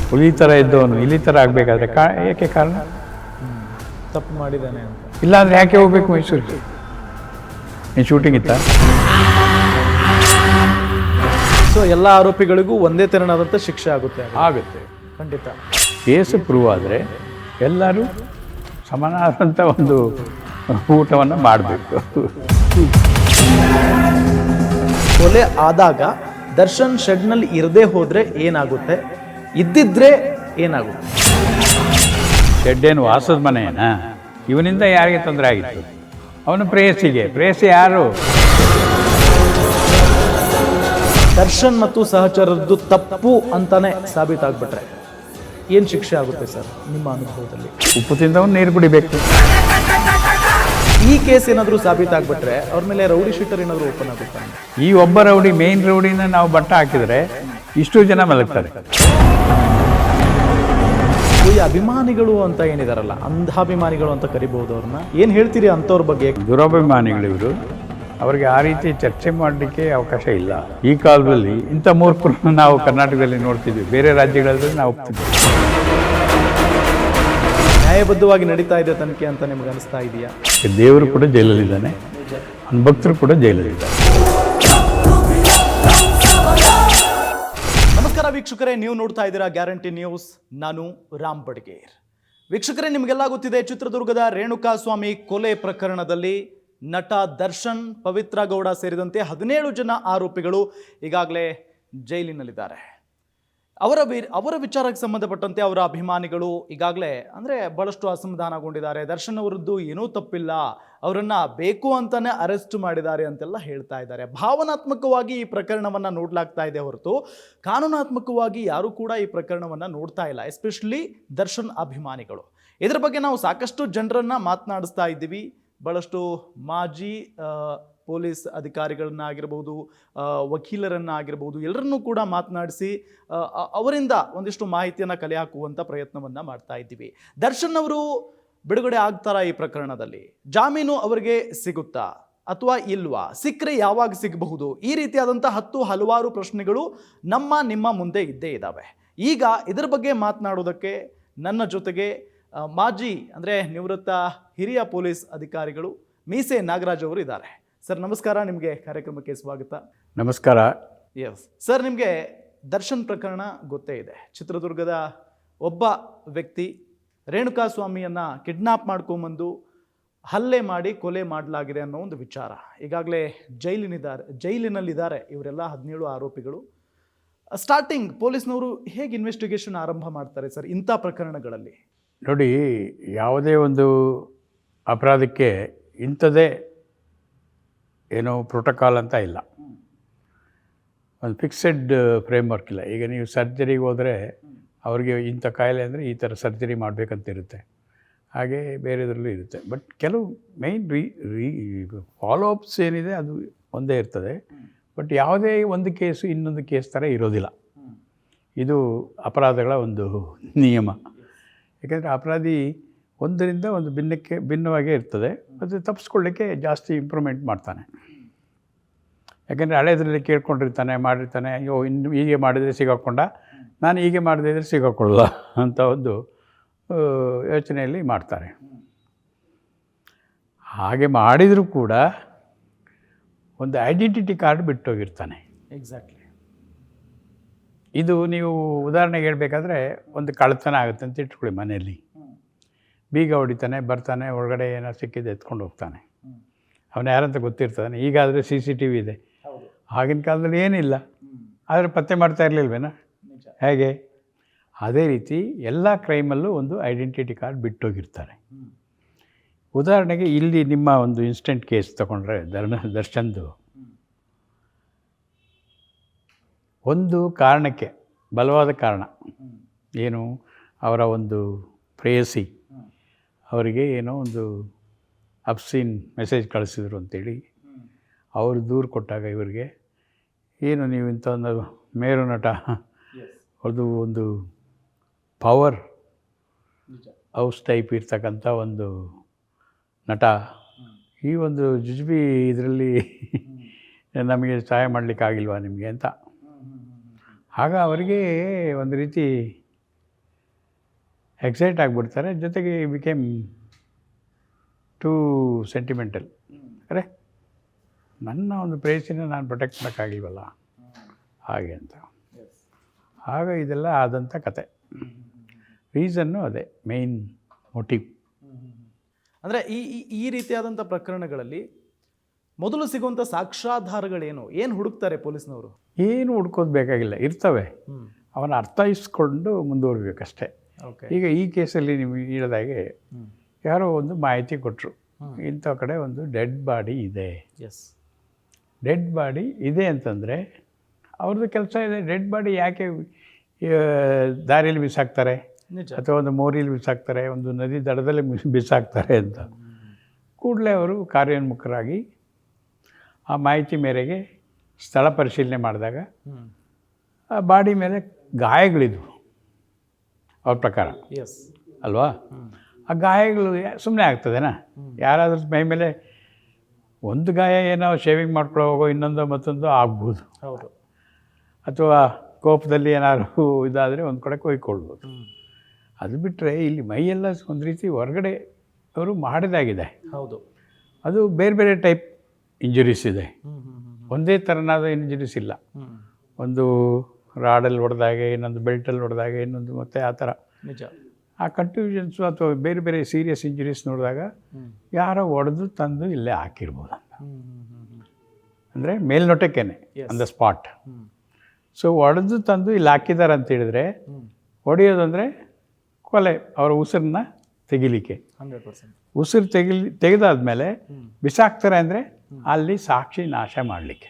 ಹುಲಿ ಥರ ಇದ್ದವನು ಇಲಿ ಥರ ಆಗಬೇಕಾದ್ರೆ ಏಕೆ ಕಾರಣ? ತಪ್ಪು ಮಾಡಿದ್ದಾನೆ ಅಂತ. ಇಲ್ಲಾಂದರೆ ಯಾಕೆ ಹೋಗ್ಬೇಕು ಮೈಸೂರಿಗೆ? ನೀನು ಶೂಟಿಂಗ್ ಇತ್ತ? ಸೊ ಎಲ್ಲ ಆರೋಪಿಗಳಿಗೂ ಒಂದೇ ತೆರನಾದಂಥ ಶಿಕ್ಷೆ ಆಗುತ್ತೆ. ಆಗುತ್ತೆ ಖಂಡಿತ. ಕೇಸು ಪ್ರೂವ್ ಆದರೆ ಎಲ್ಲರೂ ಸಮಾನವಾದಂಥ ಒಂದು ಊಟವನ್ನು ಮಾಡಬೇಕು. ಕೊಲೆ ಆದಾಗ ದರ್ಶನ್ ಶೆಡ್ನಲ್ಲಿ ಇರದೇ ಹೋದರೆ ಏನಾಗುತ್ತೆ, ಇದ್ದಿದ್ರೆ ಏನಾಗುತ್ತೆ? ಶೆಡ್ಡೇನು ವಾಸದ ಮನೆಯೇನಾ? ಇವನಿಂದ ಯಾರಿಗೆ ತೊಂದರೆ ಆಗಿತ್ತು? ಅವನು ಪ್ರೇಯಸಿ ಯಾರು? ದರ್ಶನ್ ಮತ್ತು ಸಹಚರದ್ದು ತಪ್ಪು ಅಂತಾನೆ ಸಾಬೀತಾಗ್ಬಿಟ್ರೆ ಏನು ಶಿಕ್ಷೆ ಆಗುತ್ತೆ ಸರ್ ನಿಮ್ಮ ಅನುಭವದಲ್ಲಿ? ಉಪ್ಪು ತಿಂದವನು ನೀರು ಕುಡಿಬೇಕು. ಈ ಕೇಸ್ ಏನಾದರೂ ಸಾಬೀತಾಗ್ಬಿಟ್ರೆ ಅವ್ರ ಮೇಲೆ ರೌಡಿ ಶೀಟರ್ ಏನಾದರೂ ಓಪನ್ ಆಗುತ್ತೆ? ಈ ಒಬ್ಬ ರೌಡಿ, ಮೇನ್ ರೌಡಿನ ನಾವು ಬಟ್ಟ ಹಾಕಿದರೆ ಇಷ್ಟು ಜನ ಮಲಗ್ತಾರೆ. ಈ ಅಭಿಮಾನಿಗಳು ಅಂತ ಏನಿದಾರಲ್ಲ, ಅಂಧಾಭಿಮಾನಿಗಳು ಅಂತ ಕರಿಬಹುದು ಅವ್ರನ್ನ, ಏನು ಹೇಳ್ತೀರಿ ಅಂಥವ್ರ ಬಗ್ಗೆ? ದುರಭಿಮಾನಿಗಳಿವರು, ಅವರಿಗೆ ಆ ರೀತಿ ಚರ್ಚೆ ಮಾಡಲಿಕ್ಕೆ ಅವಕಾಶ ಇಲ್ಲ. ಈ ಕಾಲದಲ್ಲಿ ಇಂಥ ಮೂರ್ಖರನ್ನು ನಾವು ಕರ್ನಾಟಕದಲ್ಲಿ ನೋಡ್ತಿದ್ವಿ, ಬೇರೆ ರಾಜ್ಯಗಳಲ್ಲಿ ನಾವು ಹೋಗ್ತಿದ್ವಿ. ನ್ಯಾಯಬದ್ಧವಾಗಿ ನಡೀತಾ ಇದೆ ತನಿಖೆ ಅಂತ ನಿಮ್ಗೆ ಅನಿಸ್ತಾ ಇದೆಯಾ? ದೇವರು ಕೂಡ ಜೈಲಲ್ಲಿದ್ದಾನೆ, ಅವನ ಭಕ್ತರು ಕೂಡ ಜೈಲಲ್ಲಿದ್ದಾರೆ. ನಮಸ್ಕಾರ ವೀಕ್ಷಕರೇ, ನೀವು ನೋಡ್ತಾ ಇದ್ದೀರಾ ಗ್ಯಾರಂಟಿ ನ್ಯೂಸ್. ನಾನು ರಾಮ್ ಬಡ್ಗೇರ್. ವೀಕ್ಷಕರೇ, ನಿಮಗೆಲ್ಲ ಗೊತ್ತಿದೆ, ಚಿತ್ರದುರ್ಗದ ರೇಣುಕಾಸ್ವಾಮಿ ಕೊಲೆ ಪ್ರಕರಣದಲ್ಲಿ ನಟ ದರ್ಶನ್, ಪವಿತ್ರ ಗೌಡ ಸೇರಿದಂತೆ 17 ಜನ ಆರೋಪಿಗಳು ಈಗಾಗಲೇ ಜೈಲಿನಲ್ಲಿದ್ದಾರೆ. ಅವರ ವಿಚಾರಕ್ಕೆ ಸಂಬಂಧಪಟ್ಟಂತೆ ಅವರ ಅಭಿಮಾನಿಗಳು ಈಗಾಗಲೇ ಬಹಳಷ್ಟು ಅಸಮಾಧಾನಗೊಂಡಿದ್ದಾರೆ. ದರ್ಶನ್ ಅವರದ್ದು ಏನೂ ತಪ್ಪಿಲ್ಲ, ಅವರನ್ನು ಬೇಕು ಅಂತಾನೆ ಅರೆಸ್ಟ್ ಮಾಡಿದ್ದಾರೆ ಅಂತೆಲ್ಲ ಹೇಳ್ತಾ ಇದ್ದಾರೆ. ಭಾವನಾತ್ಮಕವಾಗಿ ಈ ಪ್ರಕರಣವನ್ನು ನೋಡಲಾಗ್ತಾ ಇದೆ ಹೊರತು ಕಾನೂನಾತ್ಮಕವಾಗಿ ಯಾರೂ ಕೂಡ ಈ ಪ್ರಕರಣವನ್ನು ನೋಡ್ತಾ ಇಲ್ಲ, ಎಸ್ಪೆಷಲಿ ದರ್ಶನ್ ಅಭಿಮಾನಿಗಳು. ಇದರ ಬಗ್ಗೆ ನಾವು ಸಾಕಷ್ಟು ಜನರನ್ನು ಮಾತನಾಡಿಸ್ತಾ ಇದ್ದೀವಿ. ಬಹಳಷ್ಟು ಮಾಜಿ ಪೊಲೀಸ್ ಅಧಿಕಾರಿಗಳನ್ನಾಗಿರ್ಬೋದು, ವಕೀಲರನ್ನಾಗಿರ್ಬೋದು, ಎಲ್ಲರನ್ನೂ ಕೂಡ ಮಾತನಾಡಿಸಿ ಅವರಿಂದ ಒಂದಿಷ್ಟು ಮಾಹಿತಿಯನ್ನು ಕಲೆ ಹಾಕುವಂಥ ಪ್ರಯತ್ನವನ್ನು ಮಾಡ್ತಾ ಇದ್ದೀವಿ. ದರ್ಶನ್ ಅವರು ಬಿಡುಗಡೆ ಆಗ್ತಾರಾ ಈ ಪ್ರಕರಣದಲ್ಲಿ? ಜಾಮೀನು ಅವರಿಗೆ ಸಿಗುತ್ತಾ ಅಥವಾ ಇಲ್ವಾ? ಸಿಕ್ಕರೆ ಯಾವಾಗ ಸಿಗಬಹುದು? ಈ ರೀತಿಯಾದಂಥ ಹಲವಾರು ಪ್ರಶ್ನೆಗಳು ನಿಮ್ಮ ಮುಂದೆ ಇದ್ದೇ ಇದ್ದಾವೆ. ಈಗ ಇದರ ಬಗ್ಗೆ ಮಾತನಾಡೋದಕ್ಕೆ ನನ್ನ ಜೊತೆಗೆ ಮಾಜಿ ನಿವೃತ್ತ ಹಿರಿಯ ಪೊಲೀಸ್ ಅಧಿಕಾರಿಗಳು ಮೀಸೆ ನಾಗರಾಜ್ ಅವರು ಇದ್ದಾರೆ. ಸರ್ ನಮಸ್ಕಾರ, ನಿಮಗೆ ಕಾರ್ಯಕ್ರಮಕ್ಕೆ ಸ್ವಾಗತ. ನಮಸ್ಕಾರ. ಎಸ್ ಸರ್, ನಿಮಗೆ ದರ್ಶನ್ ಪ್ರಕರಣ ಗೊತ್ತೇ ಇದೆ. ಚಿತ್ರದುರ್ಗದ ಒಬ್ಬ ವ್ಯಕ್ತಿ ರೇಣುಕಾಸ್ವಾಮಿಯನ್ನು ಕಿಡ್ನಾಪ್ ಮಾಡ್ಕೊಂಬಂದು ಹಲ್ಲೆ ಮಾಡಿ ಕೊಲೆ ಮಾಡಲಾಗಿದೆ ಅನ್ನೋ ಒಂದು ವಿಚಾರ. ಈಗಾಗಲೇ ಜೈಲಿನಲ್ಲಿದ್ದಾರೆ ಇವರೆಲ್ಲ 17 ಆರೋಪಿಗಳು. ಸ್ಟಾರ್ಟಿಂಗ್ ಪೊಲೀಸ್ನವರು ಹೇಗೆ ಇನ್ವೆಸ್ಟಿಗೇಷನ್ ಆರಂಭ ಮಾಡ್ತಾರೆ ಸರ್ ಇಂಥ ಪ್ರಕರಣಗಳಲ್ಲಿ? ನೋಡಿ, ಯಾವುದೇ ಒಂದು ಅಪರಾಧಕ್ಕೆ ಇಂಥದ್ದೇ ಏನೋ ಪ್ರೋಟೋಕಾಲ್ ಅಂತ ಇಲ್ಲ, ಒಂದು ಫಿಕ್ಸೆಡ್ ಫ್ರೇಮ್ವರ್ಕ್ ಇಲ್ಲ. ಈಗ ನೀವು ಸರ್ಜರಿಗೆ ಹೋದರೆ ಅವ್ರಿಗೆ ಇಂಥ ಕಾಯಿಲೆ ಅಂದರೆ ಈ ಥರ ಸರ್ಜರಿ ಮಾಡಬೇಕಂತ ಇರುತ್ತೆ, ಹಾಗೆ ಬೇರೆದ್ರಲ್ಲೂ ಇರುತ್ತೆ. ಬಟ್ ಕೆಲವು ಮೈನ್ ಫಾಲೋ ಅಪ್ಸ್ ಏನಿದೆ ಅದು ಒಂದೇ ಇರ್ತದೆ. ಬಟ್ ಯಾವುದೇ ಒಂದು ಕೇಸು ಇನ್ನೊಂದು ಕೇಸ್ ಥರ ಇರೋದಿಲ್ಲ. ಇದು ಅಪರಾಧಗಳ ಒಂದು ನಿಯಮ. ಯಾಕೆಂದರೆ ಅಪರಾಧಿ ಒಂದರಿಂದ ಒಂದು ಭಿನ್ನವಾಗೇ ಇರ್ತದೆ, ಮತ್ತು ತಪ್ಪಿಸ್ಕೊಳ್ಳಿಕ್ಕೆ ಜಾಸ್ತಿ ಇಂಪ್ರೂವ್ಮೆಂಟ್ ಮಾಡ್ತಾನೆ. ಯಾಕೆಂದರೆ ಹಳೆಯದರಲ್ಲಿ ಕೇಳ್ಕೊಂಡಿರ್ತಾನೆ, ಮಾಡಿರ್ತಾನೆ, ಅಯ್ಯೋ ಇನ್ನು ಹೀಗೆ ಮಾಡಿದರೆ ಸಿಗಾಕೊಂಡ, ನಾನು ಹೀಗೆ ಮಾಡದೇ ಇದ್ದರೆ ಸಿಗಾಕೊಳ್ಳಲ್ಲ ಅಂತ ಒಂದು ಯೋಚನೆಯಲ್ಲಿ ಮಾಡ್ತಾರೆ. ಹಾಗೆ ಮಾಡಿದರೂ ಕೂಡ ಒಂದು ಐಡೆಂಟಿಟಿ ಕಾರ್ಡ್ ಬಿಟ್ಟೋಗಿರ್ತಾನೆ. ಎಕ್ಸಾಕ್ಟ್ಲಿ. ಇದು ನೀವು ಉದಾಹರಣೆಗೆ ಹೇಳಬೇಕಾದ್ರೆ, ಒಂದು ಕಳ್ಳತನ ಆಗುತ್ತೆ ಅಂತ ಇಟ್ಕೊಳ್ಳಿ, ಮನೆಯಲ್ಲಿ ಬೀಗ ಹೊಡಿತಾನೆ, ಬರ್ತಾನೆ, ಒಳಗಡೆ ಏನೋ ಸಿಕ್ಕಿದ್ದು ಎತ್ಕೊಂಡು ಹೋಗ್ತಾನೆ. ಅವನು ಯಾರಂತ ಗೊತ್ತಿರ್ತಾನೆ. ಈಗಾದರೆ CCTV ಇದೆ, ಆಗಿನ ಕಾಲದಲ್ಲಿ ಏನಿಲ್ಲ, ಆದರೆ ಪತ್ತೆ ಮಾಡ್ತಾ ಇರಲಿಲ್ವೇನೋ? ಹೇಗೆ? ಅದೇ ರೀತಿ ಎಲ್ಲ ಕ್ರೈಮಲ್ಲೂ ಒಂದು ಐಡೆಂಟಿಟಿ ಕಾರ್ಡ್ ಬಿಟ್ಟೋಗಿರ್ತಾರೆ. ಉದಾಹರಣೆಗೆ ಇಲ್ಲಿ ನಿಮ್ಮ ಒಂದು ಇನ್ಸ್ಟೆಂಟ್ ಕೇಸ್ ತಗೊಂಡ್ರೆ ದರ್ಶನ್ದು, ಒಂದು ಕಾರಣಕ್ಕೆ, ಬಲವಾದ ಕಾರಣ ಏನು, ಅವರ ಒಂದು ಪ್ರೇಯಸಿ ಅವರಿಗೆ ಏನೋ ಒಂದು ಅಬ್ಸೀನ್ ಮೆಸೇಜ್ ಕಳಿಸಿದ್ರು ಅಂತೇಳಿ ಅವರು ದೂರು ಕೊಟ್ಟಾಗ ಇವರಿಗೆ ಏನು ನೀವು ಇಂಥ ಒಂದು ಮೇರು ನಟ, ಅದು ಒಂದು ಪವರ್ ಹೌಸ್ ಟೈಪ್ ಇರ್ತಕ್ಕಂಥ ಒಂದು ನಟ, ಈ ಒಂದು ಜುಜುಬಿ ಇದರಲ್ಲಿ ನಮಗೆ ಸಹಾಯ ಮಾಡಲಿಕ್ಕಾಗಿಲ್ವಾ ನಿಮಗೆ ಅಂತ. ಆಗ ಅವರಿಗೆ ಒಂದು ರೀತಿ ಎಕ್ಸೈಟ್ ಆಗಿಬಿಡ್ತಾರೆ. ಜೊತೆಗೆ ಬಿಕೇಮ್ ಟೂ ಸೆಂಟಿಮೆಂಟಲ್. ಅರೆ ನನ್ನ ಒಂದು ಪ್ರೇಯಸಿನ ನಾನು ಪ್ರೊಟೆಕ್ಟ್ ಮಾಡೋಕ್ಕಾಗಿಲ್ವಲ್ಲ ಹಾಗೆ ಅಂತ. ಆಗ ಇದೆಲ್ಲ ಆದಂಥ ಕತೆ. ರೀಸನ್ನು ಅದೇ ಮೇಯ್ನ್ ಮೋಟಿವ್. ಅಂದರೆ ಈ ರೀತಿಯಾದಂಥ ಪ್ರಕರಣಗಳಲ್ಲಿ ಮೊದಲು ಸಿಗುವಂಥ ಸಾಕ್ಷ್ಯಾಧಾರಗಳೇನು, ಏನು ಹುಡುಕ್ತಾರೆ ಪೊಲೀಸ್ನವರು? ಏನು ಹುಡ್ಕೋದು ಬೇಕಾಗಿಲ್ಲ, ಇರ್ತವೆ. ಅವನ ಅರ್ಥೈಸ್ಕೊಂಡು ಮುಂದುವರಿಬೇಕಷ್ಟೇ. ಈಗ ಈ ಕೇಸಲ್ಲಿ ನಿಮಗೆ ಹೇಳಿದಾಗೆ ಯಾರೋ ಒಂದು ಮಾಹಿತಿ ಕೊಟ್ಟರು, ಇಂಥ ಕಡೆ ಒಂದು ಡೆಡ್ ಬಾಡಿ ಇದೆ. ಡೆಡ್ ಬಾಡಿ ಇದೆ ಅಂತಂದರೆ ಅವ್ರದ್ದು ಕೆಲಸ ಇದೆ. ಡೆಡ್ ಬಾಡಿ ಯಾಕೆ ದಾರಿಯಲ್ಲಿ ಬಿಸಾಕ್ತಾರೆ, ಅಥವಾ ಒಂದು ಮೋರಿಯಲ್ಲಿ ಬಿಸಾಕ್ತಾರೆ, ಒಂದು ನದಿ ದಡದಲ್ಲಿ ಬಿಸಾಕ್ತಾರೆ ಅಂತ ಕೂಡಲೇ ಅವರು ಕಾರ್ಯೋನ್ಮುಖರಾಗಿ ಆ ಮಾಹಿತಿ ಮೇರೆಗೆ ಸ್ಥಳ ಪರಿಶೀಲನೆ ಮಾಡಿದಾಗ ಆ ಬಾಡಿ ಮೇಲೆ ಗಾಯಗಳಿದ್ವು ಅವ್ರ ಪ್ರಕಾರ, ಅಲ್ವಾ? ಆ ಗಾಯಗಳು ಸುಮ್ಮನೆ ಆಗ್ತದೆನಾ? ಯಾರಾದ್ರೂ ಮೈ ಮೇಲೆ ಒಂದು ಗಾಯ ಏನೋ ಶೇವಿಂಗ್ ಮಾಡ್ಕೊಳ್ಳೋ ಹೋಗೋ ಇನ್ನೊಂದು ಮತ್ತೊಂದು ಆಗ್ಬೋದು, ಹೌದು. ಅಥವಾ ಕೋಪದಲ್ಲಿ ಏನಾದ್ರು ಇದಾದರೆ ಒಂದು ಕಡೆ ಕೊಯ್ಕೊಳ್ಬೋದು. ಅದು ಬಿಟ್ಟರೆ ಇಲ್ಲಿ ಮೈಯೆಲ್ಲ ಒಂದು ರೀತಿ ಹೊರಗಡೆ ಅವರು ಮಾಡಿದಾಗಿದೆ. ಹೌದು, ಅದು ಬೇರೆ ಬೇರೆ ಟೈಪ್ ಇಂಜುರೀಸ್ ಇದೆ, ಒಂದೇ ಥರನಾದ ಇಂಜುರೀಸ್ ಇಲ್ಲ. ಒಂದು ರಾಡಲ್ಲಿ ಹೊಡೆದಾಗೆ, ಇನ್ನೊಂದು ಬೆಲ್ಟಲ್ಲಿ ಹೊಡೆದಾಗೆ, ಇನ್ನೊಂದು ಮತ್ತೆ ಆ ಥರ. ನಿಜ. ಆ ಕನ್ಫ್ಯೂಷನ್ಸು ಅಥವಾ ಬೇರೆ ಬೇರೆ ಸೀರಿಯಸ್ ಇಂಜುರೀಸ್ ನೋಡಿದಾಗ ಯಾರೋ ಹೊಡೆದು ತಂದು ಇಲ್ಲೇ ಹಾಕಿರ್ಬೋದು ಅಂತ, ಅಂದರೆ ಮೇಲ್ನೋಟಕ್ಕೇನೆ ಆನ್ ದ ಸ್ಪಾಟ್. ಸೊ ಹೊಡೆದು ತಂದು ಇಲ್ಲಿ ಹಾಕಿದ್ದಾರೆ ಅಂತ ಹೇಳಿದ್ರೆ, ಹೊಡೆಯೋದು ಅಂದರೆ ಕೊಲೆ, ಅವರ ಉಸಿರನ್ನ ತೆಗಿಲಿಕ್ಕೆ. 100%. ಉಸಿರು ತೆಗೆದಾದ್ಮೇಲೆ ಬಿಸಾಕ್ತಾರೆ ಅಂದರೆ ಅಲ್ಲಿ ಸಾಕ್ಷಿ ನಾಶ ಮಾಡಲಿಕ್ಕೆ.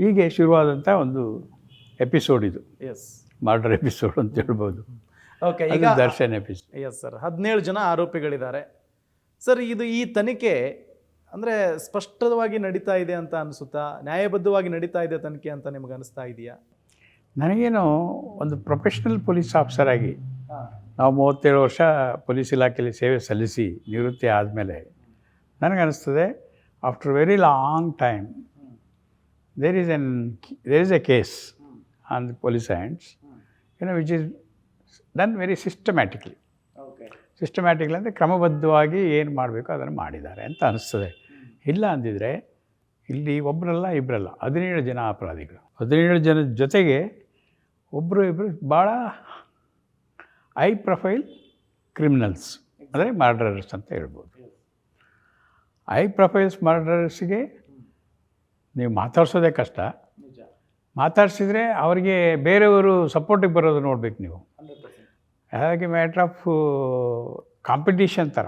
ಹೀಗೆ ಶುರುವಾದಂಥ ಒಂದು ಎಪಿಸೋಡ್ ಇದು, ಮರ್ಡರ್ ಎಪಿಸೋಡ್ ಅಂತ ಹೇಳ್ಬೋದು. ಓಕೆ, ಈಗ ದರ್ಶನ್ ಎಪಿಸೋಡ್. ಎಸ್ ಸರ್, 17 ಜನ ಆರೋಪಿಗಳಿದ್ದಾರೆ ಸರ್. ಈ ತನಿಖೆ ಅಂದರೆ ಸ್ಪಷ್ಟವಾಗಿ ನಡೀತಾ ಇದೆ ಅಂತ ಅನಿಸುತ್ತಾ? ನ್ಯಾಯಬದ್ಧವಾಗಿ ನಡೀತಾ ಇದೆ ತನಿಖೆ ಅಂತ ನಿಮ್ಗೆ ಅನಿಸ್ತಾ ಇದೆಯಾ? ನನಗೇನು ಒಂದು ಪ್ರೊಫೆಷ್ನಲ್ ಪೊಲೀಸ್ ಆಫೀಸರ್ ಆಗಿ ನಾವು 37 ವರ್ಷ ಪೊಲೀಸ್ ಇಲಾಖೆಯಲ್ಲಿ ಸೇವೆ ಸಲ್ಲಿಸಿ ನಿವೃತ್ತಿ ಆದಮೇಲೆ ನನಗನ್ನಿಸ್ತದೆ, after very long time there is a case on the police hands, which is done very systematically. ಅಂದರೆ ಕ್ರಮಬದ್ಧವಾಗಿ ಏನು ಮಾಡಬೇಕು ಅದನ್ನು ಮಾಡಿದ್ದಾರೆ ಅಂತ ಅನಿಸ್ತದೆ. ಇಲ್ಲ ಅಂದಿದ್ರೆ ಇಲ್ಲಿ ಒಬ್ಬರಲ್ಲ ಇಬ್ಬರಲ್ಲ 17 ಜನ ಅಪರಾಧಿಗಳು. 17 ಜನ ಜೊತೆಗೆ ಒಬ್ಬರು ಇಬ್ಬರು ಭಾಳ ಹೈ ಪ್ರೊಫೈಲ್ ಕ್ರಿಮಿನಲ್ಸ್, ಅಂದರೆ ಮರ್ಡರರ್ಸ್ ಅಂತ ಹೇಳ್ಬೋದು. ಹೈ ಪ್ರೊಫೈಲ್ಸ್ ಮರ್ಡರರ್ಸ್ಗೆ ನೀವು ಮಾತಾಡ್ಸೋದೇ ಕಷ್ಟ. ಮಾತಾಡ್ಸಿದ್ರೆ ಅವರಿಗೆ ಬೇರೆಯವರು ಸಪೋರ್ಟಿಗೆ ಬರೋದು ನೋಡ್ಬೇಕು ನೀವು. ಹಾಗೆ ಮ್ಯಾಟ್ರ್ ಆಫ್ ಕಾಂಪಿಟೀಷನ್ ಥರ,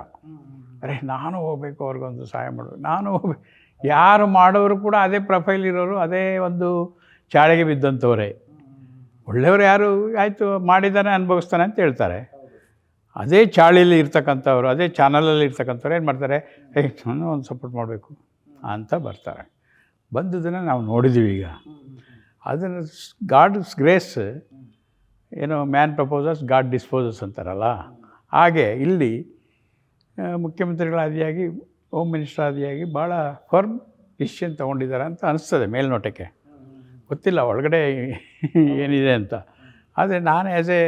ಅರೆ ನಾನು ಹೋಗ್ಬೇಕು, ಅವ್ರಿಗೊಂದು ಸಹಾಯ ಮಾಡಬೇಕು, ನಾನು ಹೋಗ್ಬೇಕು. ಯಾರು ಮಾಡೋರು ಕೂಡ ಅದೇ ಪ್ರೊಫೈಲ್ ಇರೋರು, ಅದೇ ಒಂದು ಚಾಳೆಗೆ ಬಿದ್ದಂಥವ್ರೆ. ಒಳ್ಳೆಯವರು ಯಾರು ಆಯಿತು ಮಾಡಿದ್ದಾನೆ ಅನುಭವಿಸ್ತಾನೆ ಅಂತ ಹೇಳ್ತಾರೆ. ಅದೇ ಚಾಳಿಯಲ್ಲಿ ಇರ್ತಕ್ಕಂಥವ್ರು, ಅದೇ ಚಾನಲಲ್ಲಿ ಇರ್ತಕ್ಕಂಥವ್ರು ಏನು ಮಾಡ್ತಾರೆ, ನಾನು ಒಂದು ಸಪೋರ್ಟ್ ಮಾಡಬೇಕು ಅಂತ ಬರ್ತಾರೆ. ಬಂದದನ್ನು ನಾವು ನೋಡಿದ್ದೀವಿ. ಈಗ ಅದನ್ನು God's grace, man proposes God disposes ಅಂತಾರಲ್ಲ, ಹಾಗೆ ಇಲ್ಲಿ ಮುಖ್ಯಮಂತ್ರಿಗಳಾದಿಯಾಗಿ ಹೋಮ್ ಮಿನಿಸ್ಟರ್ ಆದಿಯಾಗಿ ಭಾಳ ಫರ್ಮ್ ಡಿಸಿಷನ್ ತೊಗೊಂಡಿದ್ದಾರೆ ಅಂತ ಅನಿಸ್ತದೆ ಮೇಲ್ನೋಟಕ್ಕೆ. ಗೊತ್ತಿಲ್ಲ ಒಳಗಡೆ ಏನಿದೆ ಅಂತ. ಆದರೆ ನಾನು ಆ್ಯಸ್ ಎ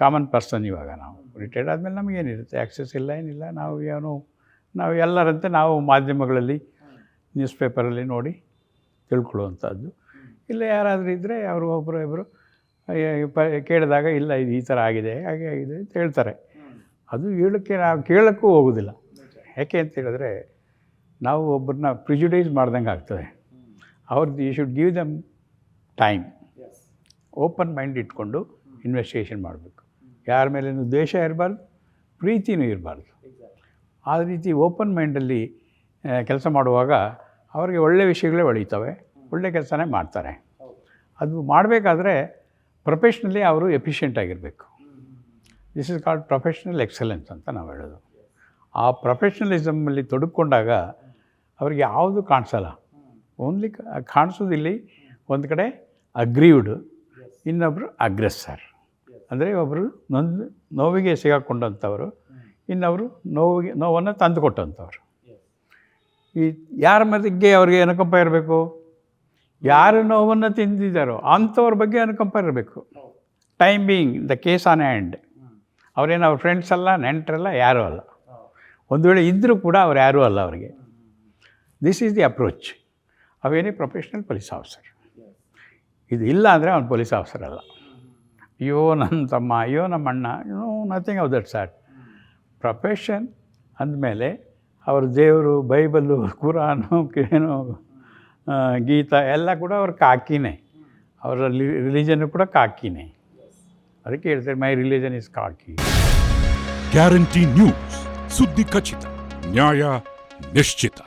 ಕಾಮನ್ ಪರ್ಸನ್, ಇವಾಗ ನಾವು ರಿಟೈರ್ಡ್ ಆದಮೇಲೆ ನಮಗೇನಿರುತ್ತೆ, ಆ್ಯಕ್ಸೆಸ್ ಇಲ್ಲ, ಏನಿಲ್ಲ. ನಾವು ಎಲ್ಲರಂತೆ ನಾವು ಮಾಧ್ಯಮಗಳಲ್ಲಿ ನ್ಯೂಸ್ ಪೇಪರಲ್ಲಿ ನೋಡಿ ತಿಳ್ಕೊಳ್ಳುವಂಥದ್ದು. ಇಲ್ಲ ಯಾರಾದರೂ ಇದ್ದರೆ ಅವರು ಒಬ್ಬರು ಇಬ್ಬರು ಕೇಳಿದಾಗ ಇಲ್ಲ ಇದು ಈ ಥರ ಆಗಿದೆ, ಹಾಗೆ ಆಗಿದೆ ಅಂತ ಹೇಳ್ತಾರೆ. ಅದು ಹೇಳೋಕ್ಕೆ ನಾವು ಕೇಳೋಕ್ಕೂ ಹೋಗೋದಿಲ್ಲ. ಯಾಕೆ ಅಂತ ಹೇಳಿದ್ರೆ ನಾವು ಒಬ್ಬರನ್ನ ಪ್ರಿಜುಡೈಸ್ ಮಾಡ್ದಂಗೆ ಆಗ್ತದೆ. ಅವ್ರದ್ದು you should give them time, open mind ಇಟ್ಕೊಂಡು ಇನ್ವೆಸ್ಟಿಗೇಷನ್ ಮಾಡಬೇಕು. ಯಾರ ಮೇಲೇನು ದ್ವೇಷ ಇರಬಾರ್ದು, ಪ್ರೀತಿನೂ ಇರಬಾರ್ದು. ಆ ರೀತಿ ಓಪನ್ ಮೈಂಡಲ್ಲಿ ಕೆಲಸ ಮಾಡುವಾಗ ಅವರಿಗೆ ಒಳ್ಳೆಯ ವಿಷಯಗಳೇ ಹೊಳೀತವೆ, ಒಳ್ಳೆಯ ಕೆಲಸನೇ ಮಾಡ್ತಾರೆ. ಅದು ಮಾಡಬೇಕಾದ್ರೆ ಪ್ರೊಫೆಷ್ನಲಿ ಅವರು ಎಫಿಷಿಯೆಂಟ್ ಆಗಿರಬೇಕು. This is called professional excellence ಅಂತ ನಾವು ಹೇಳೋದು. ಆ ಪ್ರೊಫೆಷ್ನಲಿಸಮಲ್ಲಿ ತೊಡಕೊಂಡಾಗ ಅವ್ರಿಗೆ ಯಾವುದು ಕಾಣಿಸಲ್ಲ. ಓನ್ಲಿ ಕಾಣಿಸೋದಿಲ್ಲಿ ಒಂದು ಕಡೆ ಅಗ್ರೀವ್ಡು, ಇನ್ನೊಬ್ಬರು ಅಗ್ರೆಸ್ಸರ್. ಅಂದರೆ ಒಬ್ಬರು ನೋವಿಗೆ ಸಿಗಾಕೊಂಡಂಥವರು, ಇನ್ನೊಬ್ಬರು ನೋವನ್ನು ತಂದುಕೊಟ್ಟಂಥವ್ರು. ಈ ಯಾರ ಬಗ್ಗೆ ಅವ್ರಿಗೆ ಅನುಕಂಪ ಇರಬೇಕು, ಯಾರು ನೋವನ್ನು ತಿಂದಿದ್ದಾರೋ ಅಂಥವ್ರ ಬಗ್ಗೆ ಅನುಕಂಪ ಇರಬೇಕು. Time being the case on hand, ಅವರೇನು ಅವ್ರ ಫ್ರೆಂಡ್ಸ್ ಅಲ್ಲ, ನೆಂಟರಲ್ಲ, ಯಾರೂ ಅಲ್ಲ. ಒಂದು ವೇಳೆ ಇದ್ದರೂ ಕೂಡ ಅವ್ರು ಯಾರೂ ಅಲ್ಲ ಅವರಿಗೆ. This is the approach of any professional police officer. ಇದು ಇಲ್ಲ ಅಂದರೆ ಅವ್ನು ಪೊಲೀಸ್ ಆಫೀಸರ್ ಅಲ್ಲ. ಅಯ್ಯೋ ನನ್ನ ತಮ್ಮ, ಅಯ್ಯೋ ನಮ್ಮ ಅಣ್ಣ, nothing of that sort. Profession ಅಂದಮೇಲೆ ಅವ್ರ ದೇವರು, ಬೈಬಲ್ಲು, ಕುರಾನು, ಏನು ಗೀತಾ ಎಲ್ಲ ಕೂಡ ಅವ್ರ ಕಾಕಿನೇ. ಅವರ ರಿಲಿಜನ್ನು ಕೂಡ ಕಾಕಿನೇ. ಅದಕ್ಕೆ ಹೇಳ್ತಾರೆ ಮೈ religion is khaki. Guarantee news, ಸುದ್ದಿ ಖಚಿತ, ನ್ಯಾಯ ನಿಶ್ಚಿತ.